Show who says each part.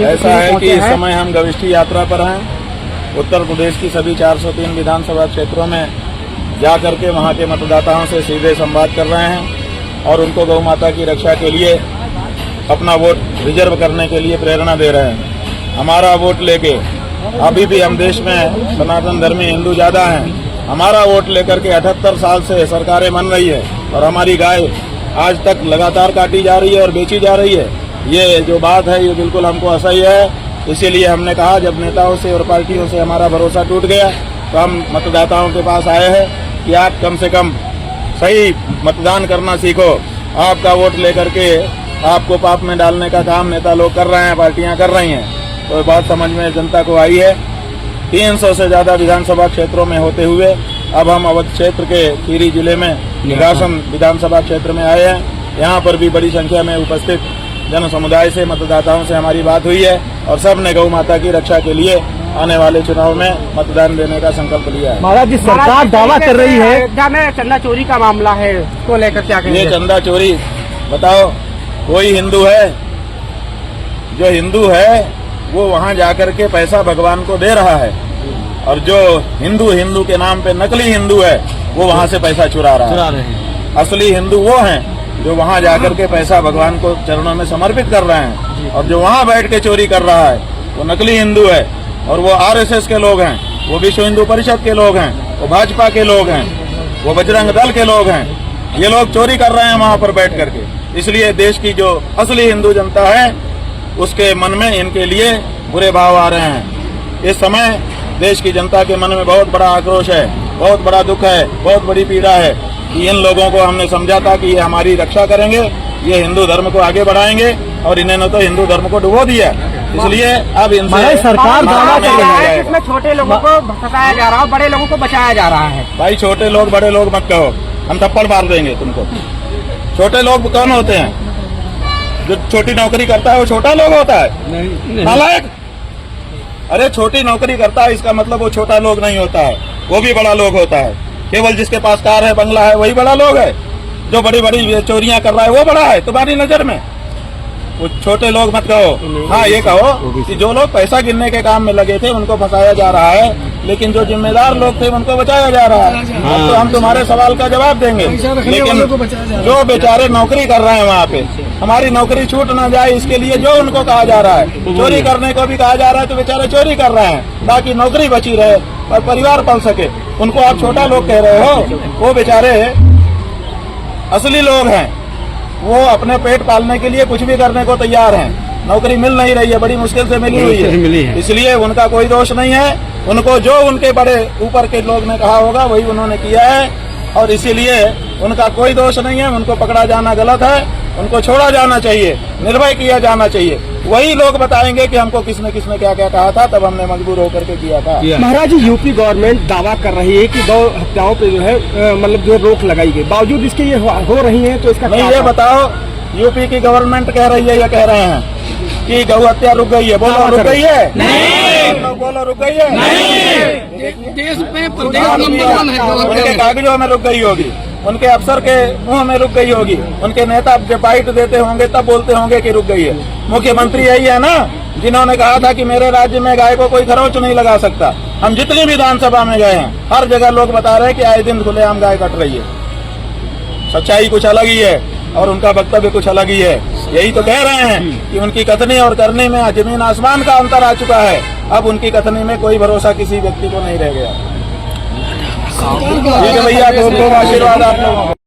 Speaker 1: ऐसा है कि इस समय हम गविष्ठी यात्रा पर हैं। उत्तर प्रदेश की सभी 403 विधानसभा क्षेत्रों में जा करके वहां के मतदाताओं से सीधे संवाद कर रहे हैं और उनको गौ माता की रक्षा के लिए अपना वोट रिजर्व करने के लिए प्रेरणा दे रहे हैं। हमारा वोट लेके अभी भी हम देश में सनातन धर्मी हिंदू ज्यादा हैं। हमारा वोट लेकर के 78 साल से सरकारें बन रही है और हमारी गाय आज तक लगातार काटी जा रही है और बेची जा रही है। ये जो बात है ये बिल्कुल हमको असह्य है। इसीलिए हमने कहा जब नेताओं से और पार्टियों से हमारा भरोसा टूट गया तो हम मतदाताओं के पास आए हैं कि आप कम से कम सही मतदान करना सीखो। आपका वोट लेकर के आपको पाप में डालने का काम नेता लोग कर रहे हैं, पार्टियां कर रही हैं। तो बात समझ में जनता को आई है। 300 से ज्यादा विधानसभा क्षेत्रों में होते हुए अब हम अवध क्षेत्र के खीरी जिले में निगासन विधानसभा क्षेत्र में आए हैं। यहाँ पर भी बड़ी संख्या में उपस्थित जन समुदाय से मतदाताओं से हमारी बात हुई है और सब ने गौ माता की रक्षा के लिए आने वाले चुनाव में मतदान देने का संकल्प लिया है।
Speaker 2: महाराज जी, सरकार दावा कर रही है अयोध्या में चंदा चोरी का मामला है, उसको लेकर क्या कहेंगे?
Speaker 1: ये चंदा चोरी बताओ, कोई हिंदू है जो हिंदू है वो वहाँ जाकर के पैसा भगवान को दे रहा है और जो हिंदू के नाम पे नकली हिंदू है वो वहाँ से पैसा चुरा रहा है। असली हिंदू वो हैं जो वहाँ जाकर के पैसा भगवान को चरणों में समर्पित कर रहे हैं और जो वहाँ बैठ के चोरी कर रहा है वो नकली हिंदू है और वो आरएसएस के लोग हैं, वो विश्व हिंदू परिषद के लोग हैं, वो भाजपा के लोग हैं, वो बजरंग दल के लोग हैं। ये लोग चोरी कर रहे हैं वहाँ पर बैठ करके। इसलिए देश की जो असली हिंदू जनता है उसके मन में इनके लिए बुरे भाव आ रहे हैं। इस समय देश की जनता के मन में बहुत बड़ा आक्रोश है, बहुत बड़ा दुख है, बहुत बड़ी पीड़ा है कि इन लोगों को हमने समझा था कि ये हमारी रक्षा करेंगे, ये हिंदू धर्म को आगे बढ़ाएंगे और इन्होंने तो हिंदू धर्म को डुबो दिया। इसलिए अब इनसे
Speaker 2: सरकार दावा कर रही है
Speaker 3: इसमें छोटे लोगों को भटकाया जा रहा है, बड़े लोगों को बचाया जा रहा है।
Speaker 1: भाई छोटे लोग बड़े लोग मत कहो, हम थप्पड़ मार देंगे तुमको। छोटे लोग कौन होते हैं? जो छोटी नौकरी करता है वो छोटा लोग होता है? नालायक। अरे छोटी नौकरी करता है इसका मतलब वो छोटा लोग नहीं होता है, वो भी बड़ा लोग होता है। केवल जिसके पास कार है, बंगला है, वही बड़ा लोग है। जो बड़ी बड़ी चोरियां कर रहा है वो बड़ा है तुम्हारी नजर में। वो छोटे लोग मत कहो। हाँ ये कहो कि जो लोग पैसा गिनने के काम में लगे थे उनको फंसाया जा रहा है, लेकिन जो जिम्मेदार लोग थे उनको बचाया जा रहा है। तो हम तुम्हारे सवाल का जवाब देंगे, लेकिन जो बेचारे नौकरी कर रहे हैं वहाँ पे हमारी नौकरी छूट ना जाए इसके लिए जो उनको कहा जा रहा है, चोरी करने को भी कहा जा रहा है तो बेचारे चोरी कर रहे हैं ताकि नौकरी बची रहे और परिवार पल सके। उनको आप छोटा लोग कह रहे हो, वो बेचारे असली लोग हैं। वो अपने पेट पालने के लिए कुछ भी करने को तैयार हैं। नौकरी मिल नहीं रही है, बड़ी मुश्किल से मिली हुई है, इसलिए उनका कोई दोष नहीं है। उनको जो उनके बड़े ऊपर के लोग ने कहा होगा वही उन्होंने किया है और इसीलिए उनका कोई दोष नहीं है। उनको पकड़ा जाना गलत है, उनको छोड़ा जाना चाहिए, निर्भय किया जाना चाहिए। वही लोग बताएंगे कि हमको किसने किसने क्या क्या कहा था, तब हमने मजबूर होकर के किया था।
Speaker 2: महाराज जी, यूपी गवर्नमेंट दावा कर रही है कि गौ हत्याओं पे जो है मतलब जो रोक लगाई गई, बावजूद इसके ये हो रही है, तो इसका
Speaker 1: नहीं ये बताओ, यूपी की गवर्नमेंट कह रही है या कह रहे हैं कि गौ हत्या रुक गई है? बोलो रुक गई है? नहीं। बोलो रुक गई है? नहीं।
Speaker 3: देश में प्रदेश नंबर 1 है।
Speaker 1: उनके कागजों में रुक गई होगी, उनके अफसर के मुंह में रुक गई होगी, उनके नेता जब बाइट देते होंगे तब बोलते होंगे कि रुक गई है। मुख्यमंत्री यही है ना जिन्होंने कहा था कि मेरे राज्य में गाय को कोई खरोच नहीं लगा सकता। हम जितनी विधानसभा में गए हैं हर जगह लोग बता रहे हैं कि आए दिन खुलेआम गाय कट रही है। सच्चाई कुछ अलग ही है और उनका वक्तव्य कुछ अलग ही है। यही तो कह रहे हैं कि उनकी कथनी और करनी में जमीन आसमान का अंतर आ चुका है। अब उनकी कथनी में कोई भरोसा किसी व्यक्ति को नहीं रह गया। ठीक है भैया, बहुत बहुत आशीर्वाद आप लोगों को।